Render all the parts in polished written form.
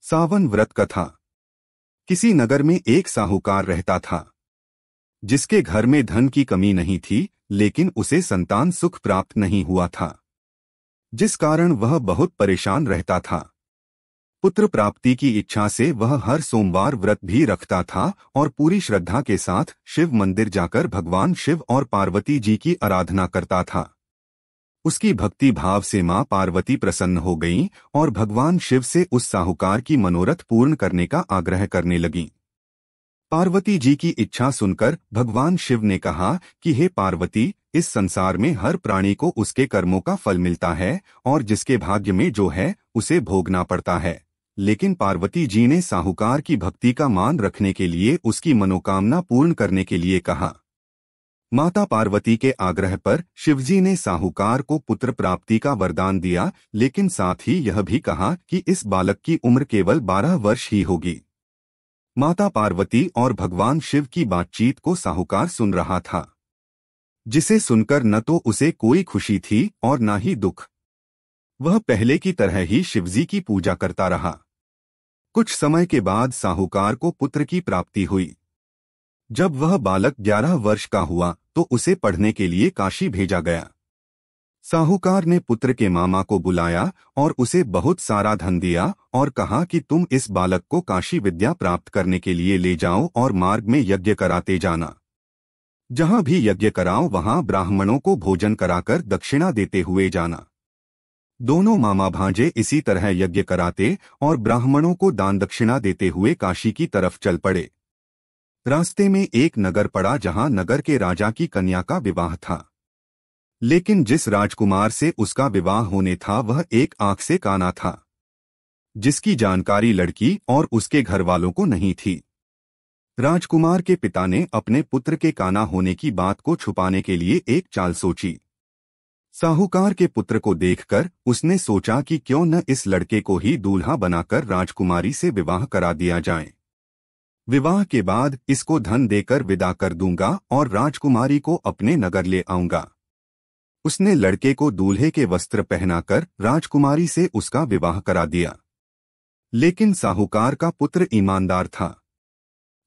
सावन व्रत कथा। किसी नगर में एक साहूकार रहता था, जिसके घर में धन की कमी नहीं थी, लेकिन उसे संतान सुख प्राप्त नहीं हुआ था, जिस कारण वह बहुत परेशान रहता था। पुत्र प्राप्ति की इच्छा से वह हर सोमवार व्रत भी रखता था और पूरी श्रद्धा के साथ शिव मंदिर जाकर भगवान शिव और पार्वती जी की आराधना करता था। उसकी भक्ति भाव से मां पार्वती प्रसन्न हो गईं और भगवान शिव से उस साहूकार की मनोरथ पूर्ण करने का आग्रह करने लगीं। पार्वती जी की इच्छा सुनकर भगवान शिव ने कहा कि हे पार्वती, इस संसार में हर प्राणी को उसके कर्मों का फल मिलता है और जिसके भाग्य में जो है उसे भोगना पड़ता है। लेकिन पार्वती जी ने साहूकार की भक्ति का मान रखने के लिए उसकी मनोकामना पूर्ण करने के लिए कहा। माता पार्वती के आग्रह पर शिवजी ने साहूकार को पुत्र प्राप्ति का वरदान दिया, लेकिन साथ ही यह भी कहा कि इस बालक की उम्र केवल 12 वर्ष ही होगी। माता पार्वती और भगवान शिव की बातचीत को साहूकार सुन रहा था, जिसे सुनकर न तो उसे कोई खुशी थी और न ही दुख। वह पहले की तरह ही शिवजी की पूजा करता रहा। कुछ समय के बाद साहूकार को पुत्र की प्राप्ति हुई। जब वह बालक 11 वर्ष का हुआ तो उसे पढ़ने के लिए काशी भेजा गया। साहूकार ने पुत्र के मामा को बुलाया और उसे बहुत सारा धन दिया और कहा कि तुम इस बालक को काशी विद्या प्राप्त करने के लिए ले जाओ और मार्ग में यज्ञ कराते जाना। जहां भी यज्ञ कराओ वहां ब्राह्मणों को भोजन कराकर दक्षिणा देते हुए जाना। दोनों मामा भांजे इसी तरह यज्ञ कराते और ब्राह्मणों को दान दक्षिणा देते हुए काशी की तरफ चल पड़े। रास्ते में एक नगर पड़ा जहां नगर के राजा की कन्या का विवाह था, लेकिन जिस राजकुमार से उसका विवाह होने था वह एक आंख से काना था, जिसकी जानकारी लड़की और उसके घर वालों को नहीं थी। राजकुमार के पिता ने अपने पुत्र के काना होने की बात को छुपाने के लिए एक चाल सोची। साहूकार के पुत्र को देखकर उसने सोचा कि क्यों न इस लड़के को ही दूल्हा बनाकर राजकुमारी से विवाह करा दिया जाए। विवाह के बाद इसको धन देकर विदा कर दूंगा और राजकुमारी को अपने नगर ले आऊंगा। उसने लड़के को दूल्हे के वस्त्र पहनाकर राजकुमारी से उसका विवाह करा दिया। लेकिन साहूकार का पुत्र ईमानदार था।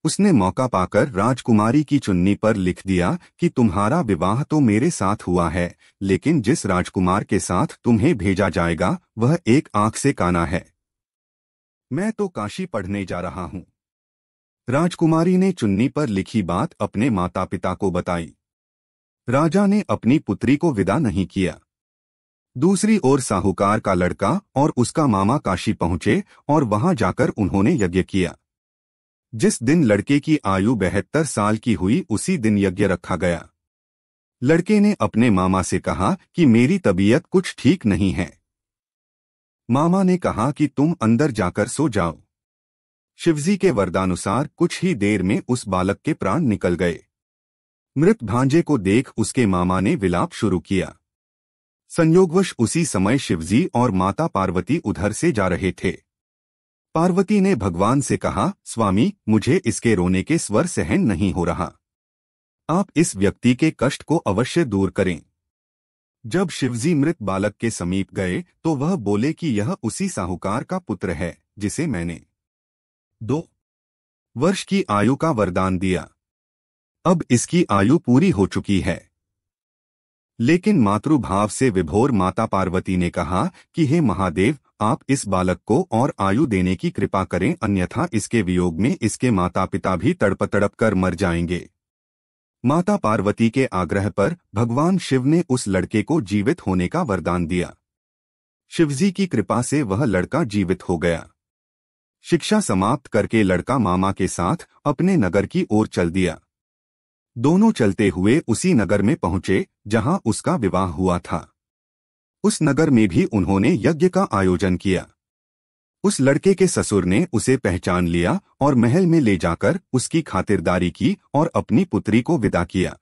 उसने मौका पाकर राजकुमारी की चुन्नी पर लिख दिया कि तुम्हारा विवाह तो मेरे साथ हुआ है, लेकिन जिस राजकुमार के साथ तुम्हें भेजा जाएगा वह एक आंख से काना है। मैं तो काशी पढ़ने जा रहा हूं। राजकुमारी ने चुन्नी पर लिखी बात अपने माता पिता को बताई। राजा ने अपनी पुत्री को विदा नहीं किया। दूसरी ओर साहूकार का लड़का और उसका मामा काशी पहुंचे और वहां जाकर उन्होंने यज्ञ किया। जिस दिन लड़के की आयु 72 साल की हुई उसी दिन यज्ञ रखा गया। लड़के ने अपने मामा से कहा कि मेरी तबीयत कुछ ठीक नहीं है। मामा ने कहा कि तुम अंदर जाकर सो जाओ। शिवजी के वरदानुसार कुछ ही देर में उस बालक के प्राण निकल गए। मृत भांजे को देख उसके मामा ने विलाप शुरू किया। संयोगवश उसी समय शिवजी और माता पार्वती उधर से जा रहे थे। पार्वती ने भगवान से कहा, स्वामी, मुझे इसके रोने के स्वर सहन नहीं हो रहा। आप इस व्यक्ति के कष्ट को अवश्य दूर करें। जब शिवजी मृत बालक के समीप गए तो वह बोले कि यह उसी साहूकार का पुत्र है जिसे मैंने 2 वर्ष की आयु का वरदान दिया। अब इसकी आयु पूरी हो चुकी है। लेकिन मातृभाव से विभोर माता पार्वती ने कहा कि हे महादेव, आप इस बालक को और आयु देने की कृपा करें, अन्यथा इसके वियोग में इसके माता पिता भी तड़प तड़प कर मर जाएंगे। माता पार्वती के आग्रह पर भगवान शिव ने उस लड़के को जीवित होने का वरदान दिया। शिवजी की कृपा से वह लड़का जीवित हो गया। शिक्षा समाप्त करके लड़का मामा के साथ अपने नगर की ओर चल दिया। दोनों चलते हुए उसी नगर में पहुंचे जहां उसका विवाह हुआ था। उस नगर में भी उन्होंने यज्ञ का आयोजन किया। उस लड़के के ससुर ने उसे पहचान लिया और महल में ले जाकर उसकी खातिरदारी की और अपनी पुत्री को विदा किया।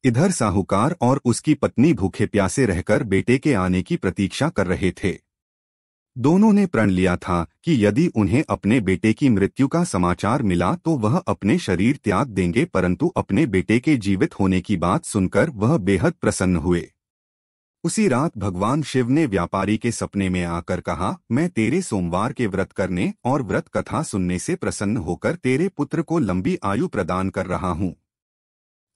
इधर साहूकार और उसकी पत्नी भूखे प्यासे रहकर बेटे के आने की प्रतीक्षा कर रहे थे। दोनों ने प्रण लिया था कि यदि उन्हें अपने बेटे की मृत्यु का समाचार मिला तो वह अपने शरीर त्याग देंगे, परंतु अपने बेटे के जीवित होने की बात सुनकर वह बेहद प्रसन्न हुए। उसी रात भगवान शिव ने व्यापारी के सपने में आकर कहा, मैं तेरे सोमवार के व्रत करने और व्रत कथा सुनने से प्रसन्न होकर तेरे पुत्र को लंबी आयु प्रदान कर रहा हूँ।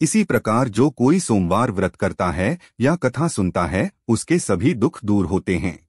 इसी प्रकार जो कोई सोमवार व्रत करता है या कथा सुनता है उसके सभी दुख दूर होते हैं।